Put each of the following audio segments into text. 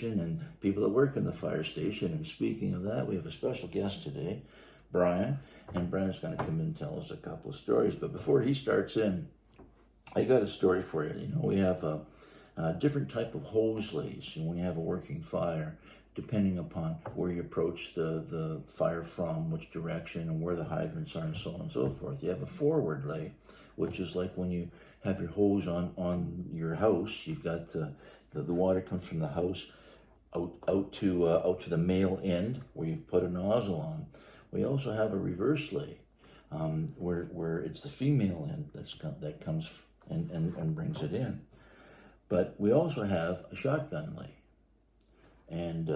station and people that work in the fire station. And speaking of that, we have a special guest today, Brian. And Brian's going to come in and tell us a couple of stories. But before he starts in, I got a story for you. You know, we have a different type of hose lays when you have a working fire, depending upon where you approach the fire from, which direction, and where the hydrants are, and so on and so forth. You have a forward lay, which is like when you have your hose on your house. You've got the water comes from the house out to the male end where you've put a nozzle on. We also have a reverse lay, where it's the female end that comes and brings it in. But we also have a shotgun lay. And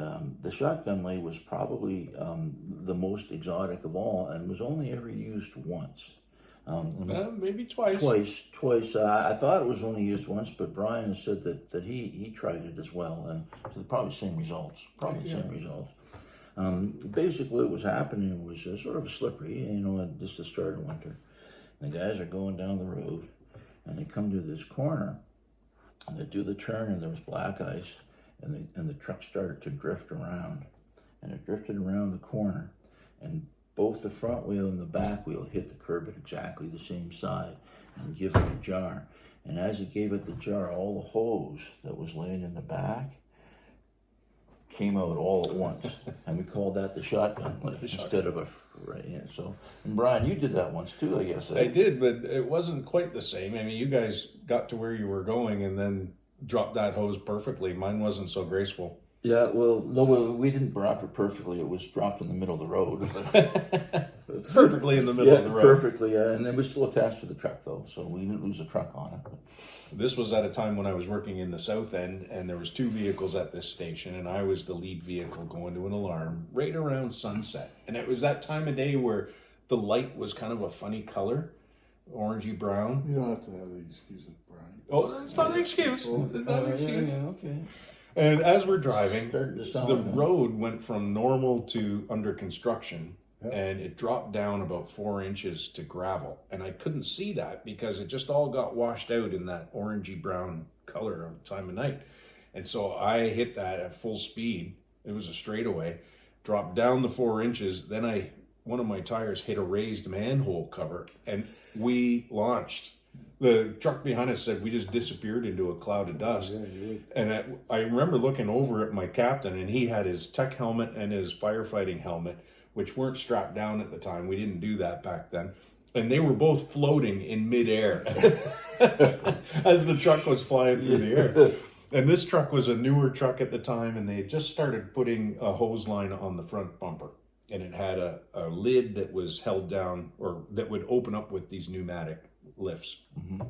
the shotgun lay was probably the most exotic of all, and was only ever used once. Maybe twice. Twice. I thought it was only used once, but Brian said that he tried it as well, and probably same results. Same results. Basically, what was happening was sort of slippery, just the start of winter. And the guys are going down the road, and they come to this corner, and they do the turn, and there was black ice. And the truck started to drift around, and it drifted around the corner, and both the front wheel and the back wheel hit the curb at exactly the same side and give it a jar. And as it gave it the jar, all the hose that was laying in the back came out all at once, and we called that the shotgun lay instead of So, and Brian, you did that once too, I guess. I did, but it wasn't quite the same. I mean, you guys got to where you were going, and then dropped that hose perfectly. Mine wasn't so graceful. Yeah, well, no, we didn't drop it perfectly. It was dropped in the middle of the road. Perfectly in the middle of the road. Perfectly, yeah. And it was still attached to the truck, though, so we didn't lose the truck on it. This was at a time when I was working in the South End, and there was 2 vehicles at this station, and I was the lead vehicle going to an alarm right around sunset. And it was that time of day where the light was kind of a funny color, orangey brown. You don't have to have the excuse of Brian. Oh, that's not an excuse. Not an excuse. Yeah, okay. And as we're driving, the road went from normal to under construction, and it dropped down about 4 inches to gravel. And I couldn't see that because it just all got washed out in that orangey brown color of time of night. And so I hit that at full speed. It was a straightaway, dropped down the 4 inches. Then one of my tires hit a raised manhole cover, and we launched. The truck behind us said we just disappeared into a cloud of dust. And I remember looking over at my captain, and he had his tech helmet and his firefighting helmet, which weren't strapped down at the time. We didn't do that back then. And they were both floating in midair as the truck was flying through the air. And this truck was a newer truck at the time, and they had just started putting a hose line on the front bumper. And it had a lid that was held down, or that would open up with these pneumatic lifts. Mm-hmm.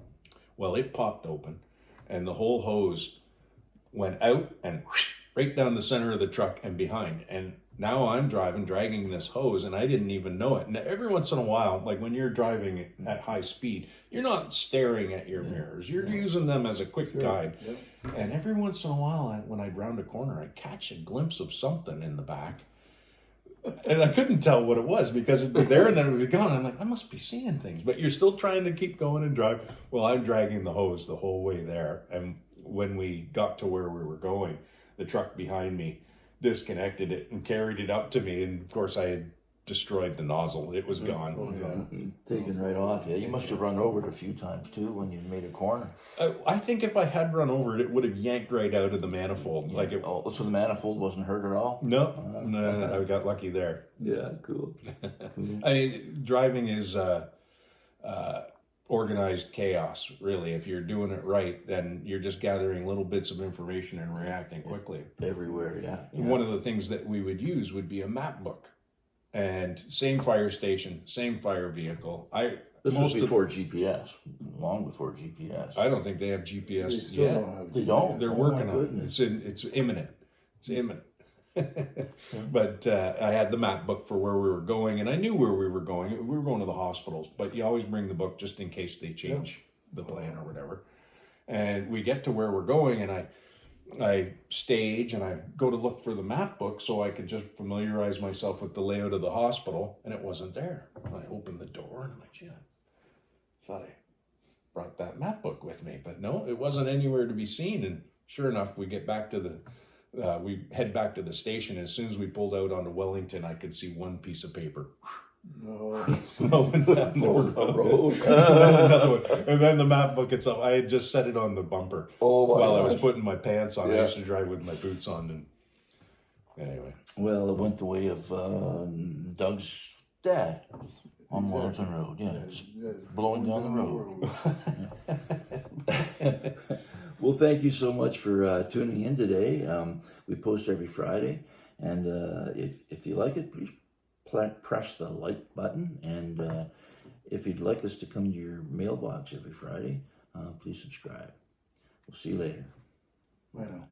Well, it popped open, and the whole hose went out and right down the center of the truck and behind. And now I'm dragging this hose, and I didn't even know it. And every once in a while, like when you're driving at high speed, you're not staring at your mirrors. You're using them as a quick guide. Yeah. And every once in a while, when I'd round a corner, I'd catch a glimpse of something in the back. And I couldn't tell what it was because it was there and then it was gone. I'm like, I must be seeing things. But you're still trying to keep going and drive. Well, I'm dragging the hose the whole way there. And when we got to where we were going, the truck behind me disconnected it and carried it up to me. And of course, I had destroyed the nozzle. It was gone. Oh, yeah. Taken right off. Yeah, you must have run over it a few times too when you made a corner. I think if I had run over it, it would have yanked right out of the manifold. Yeah. So the manifold wasn't hurt at all? No, I got lucky there. Yeah, cool. I mean, driving is organized chaos, really. If you're doing it right, then you're just gathering little bits of information and reacting quickly. Everywhere, yeah. One of the things that we would use would be a map book. And same fire station, same fire vehicle. This was before GPS, long before GPS. I don't think they have GPS They yet. They don't? They're working on it. It's imminent. It's imminent. But I had the map book for where we were going, and I knew where we were going. We were going to the hospitals, but you always bring the book just in case they change the plan or whatever. And we get to where we're going, and I stage and I go to look for the map book so I could just familiarize myself with the layout of the hospital, and it wasn't there. I opened the door and I'm like, gee, I thought I brought that map book with me, but no, it wasn't anywhere to be seen. And sure enough, we get back to we head back to the station. As soon as we pulled out onto Wellington, I could see one piece of paper. No. Rolling down the For the road. and then another one. And then the map book itself, I had just set it on the bumper Oh my while I was gosh. putting my pants on. I Yeah. used to drive with my boots on. And anyway, Well, it went the way of Doug's dad on Exactly. Wellington Road. Yeah, just Yeah, blowing down the road. Well, thank you so much for tuning in today. We post every Friday, and if you like it, please press the like button. And if you'd like us to come to your mailbox every Friday, please subscribe. We'll see you later. Bye now.